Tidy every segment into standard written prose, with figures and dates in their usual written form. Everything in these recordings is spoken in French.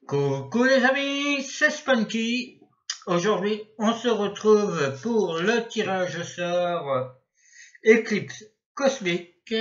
Coucou les amis, c'est Spunky. Aujourd'hui, on se retrouve pour le tirage au sort Éclipse cosmique,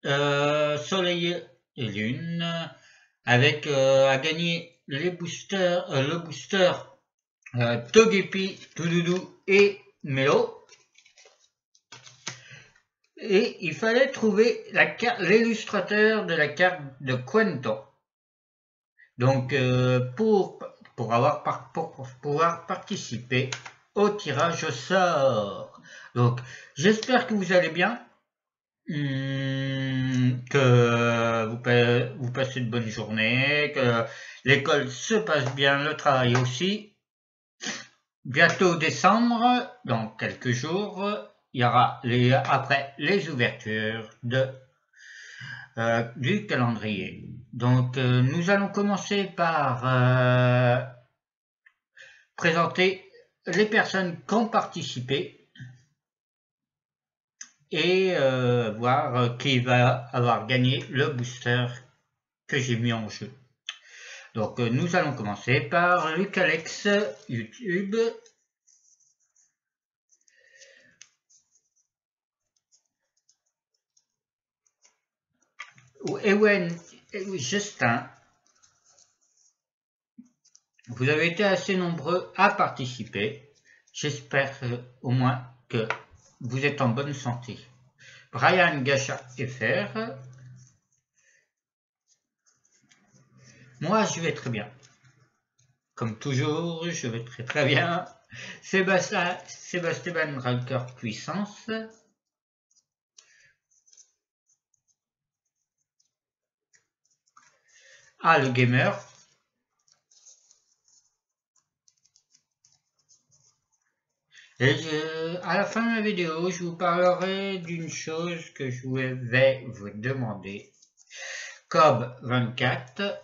Soleil et Lune, avec à gagner les boosters, le booster Togepi, Toudoudou et Melo. Et il fallait trouver l'illustrateur de la carte de Quento. Donc, pour pouvoir participer au tirage au sort. Donc, j'espère que vous allez bien, que vous passez de bonnes journées, que l'école se passe bien, le travail aussi. Bientôt décembre, dans quelques jours, il y aura après les ouvertures du calendrier. Donc nous allons commencer par présenter les personnes qui ont participé et voir qui va avoir gagné le booster que j'ai mis en jeu. Donc nous allons commencer par Lucalex YouTube. Ewen Justin, vous avez été assez nombreux à participer. J'espère au moins que vous êtes en bonne santé. Brian Gacha FR. Moi, je vais très bien. Comme toujours, je vais très bien. Sébastien Ranker Puissance. Ah, le gamer. Et à la fin de la vidéo, je vous parlerai d'une chose que je vais vous demander. Cob24.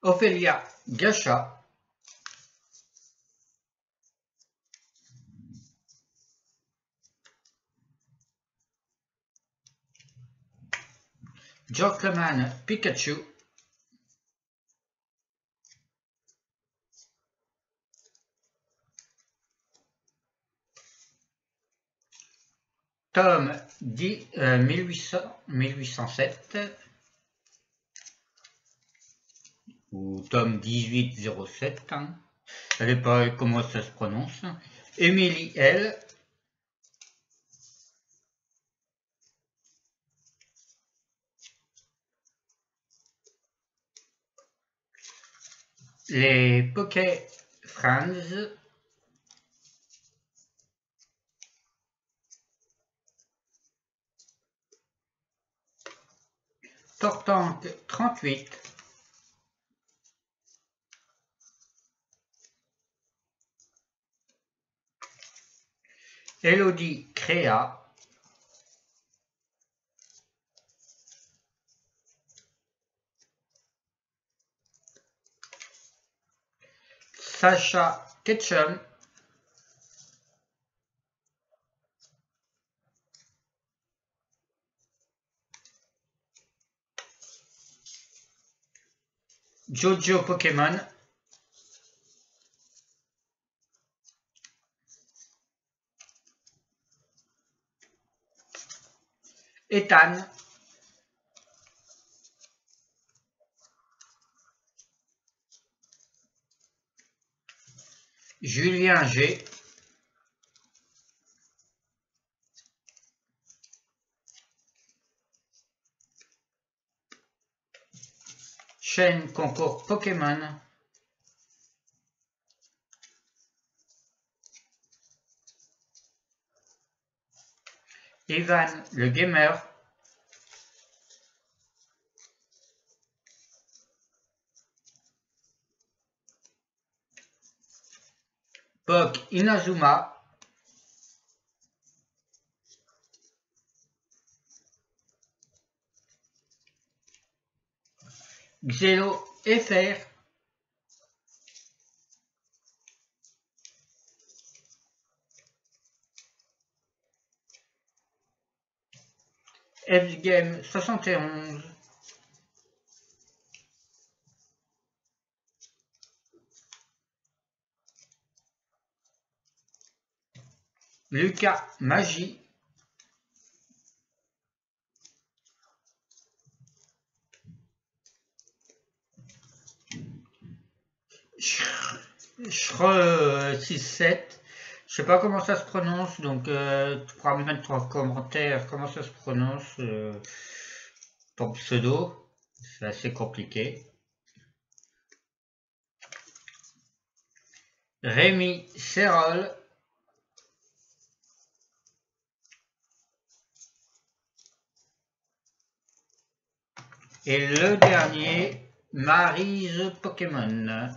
Ophélia Gacha. Jokleman Pikachu. Tom 1807 ou Tom 1807, hein. Ça ne savez pas comment ça se prononce. Émilie L. Les Poké Franz. Tortank 38. Elodie Créa. Sacha Ketchum. Jojo Pokémon. Ethan. Julien G. Chaîne concours Pokémon. Ivan le gamer, Pok Inazuma, Xelo FR, Fgame 71, Lucas Magie, Shre 67, je sais pas comment ça se prononce, donc tu pourras me mettre en commentaire comment ça se prononce ton pseudo, c'est assez compliqué. Rémi Serol, et le dernier, Maryse Pokémon.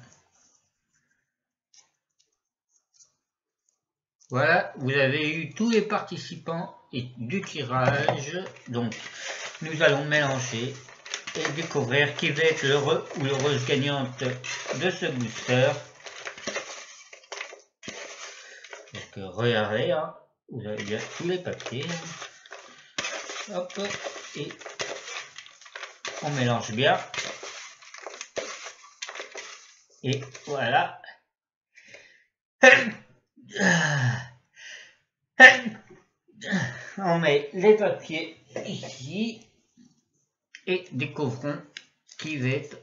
Voilà, vous avez eu tous les participants et du tirage. Donc, nous allons mélanger et découvrir qui va être l'heureux ou l'heureuse gagnante de ce booster. Donc, regardez, hein, vous avez bien tous les papiers. Hop, et on mélange bien. Et voilà. On met les papiers ici et découvrons qui va être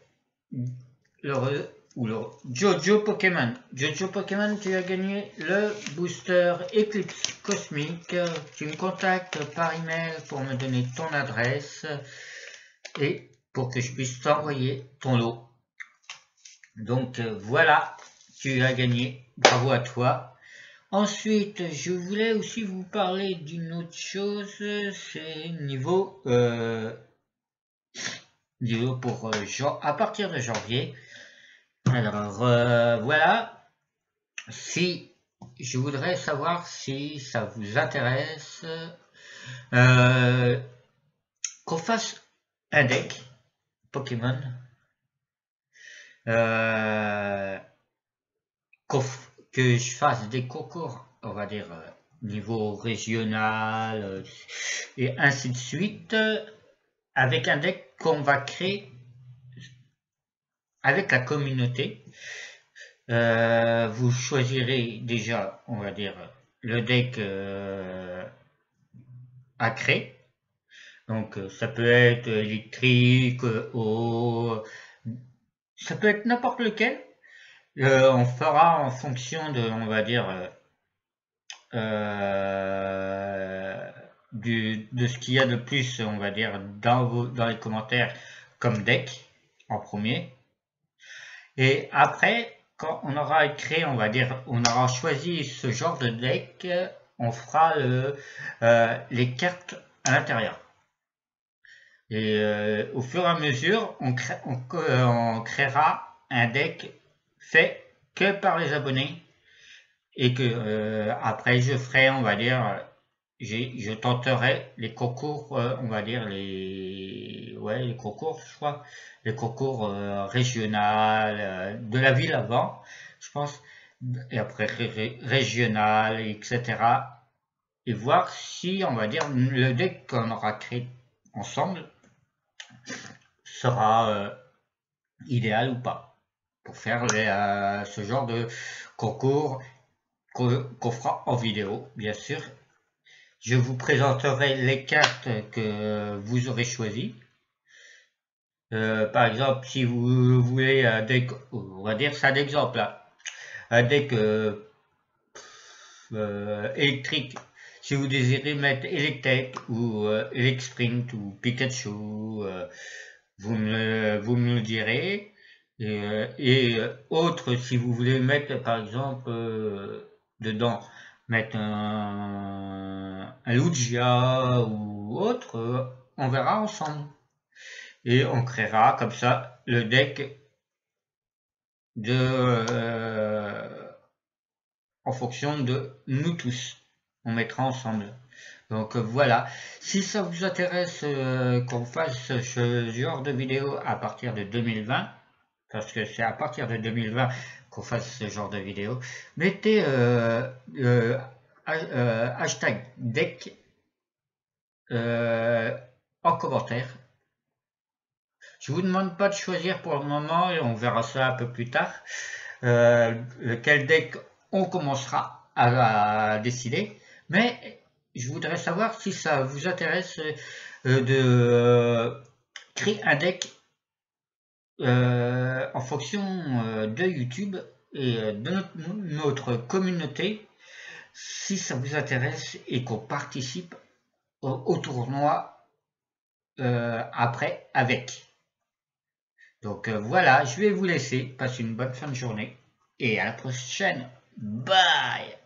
l'heureux ou le Jojo Pokémon. Jojo Pokémon, tu as gagné le booster Eclipse Cosmique. Tu me contactes par email pour me donner ton adresse et pour que je puisse t'envoyer ton lot. Donc voilà, tu as gagné. Bravo à toi. Ensuite, je voulais aussi vous parler d'une autre chose, c'est niveau pour à partir de janvier. Alors voilà, si je voudrais savoir si ça vous intéresse qu'on fasse un deck Pokémon, que je fasse des concours, on va dire niveau régional et ainsi de suite, avec un deck qu'on va créer avec la communauté. Vous choisirez déjà, on va dire, le deck à créer. Donc ça peut être électrique, eau, ça peut être n'importe lequel. On fera en fonction de, on va dire, de ce qu'il y a de plus, on va dire, dans les commentaires comme deck en premier. Et après, quand on aura créé, on va dire, on aura choisi ce genre de deck, on fera les cartes à l'intérieur. Et au fur et à mesure, on créera un deck fait que par les abonnés. Et que après je ferai, on va dire, je tenterai les concours, on va dire les concours, je crois, les concours régional de la ville avant, je pense, et après régional, etc. Et voir si, on va dire, le deck qu'on aura créé ensemble sera idéal ou pas pour faire ce genre de concours qu'on fera en vidéo, bien sûr. Je vous présenterai les cartes que vous aurez choisies. Par exemple, si vous voulez un deck, on va dire ça d'exemple là, un deck électrique, si vous désirez mettre Electek ou Elexprint ou Pikachu, vous me le direz. Et autre, si vous voulez mettre par exemple dedans mettre un Lugia ou autre, on verra ensemble. Et on créera comme ça le deck en fonction de nous tous. On mettra ensemble. Donc voilà, si ça vous intéresse qu'on fasse ce genre de vidéo à partir de 2020, parce que c'est à partir de 2020 qu'on fasse ce genre de vidéo, mettez hashtag deck en commentaire. Je vous demande pas de choisir pour le moment et on verra ça un peu plus tard. Quel deck on commencera à décider, mais je voudrais savoir si ça vous intéresse de créer un deck en fonction de YouTube et de notre communauté, si ça vous intéresse et qu'on participe au tournoi après avec. Donc voilà, je vais vous laisser, passer une bonne fin de journée et à la prochaine. Bye!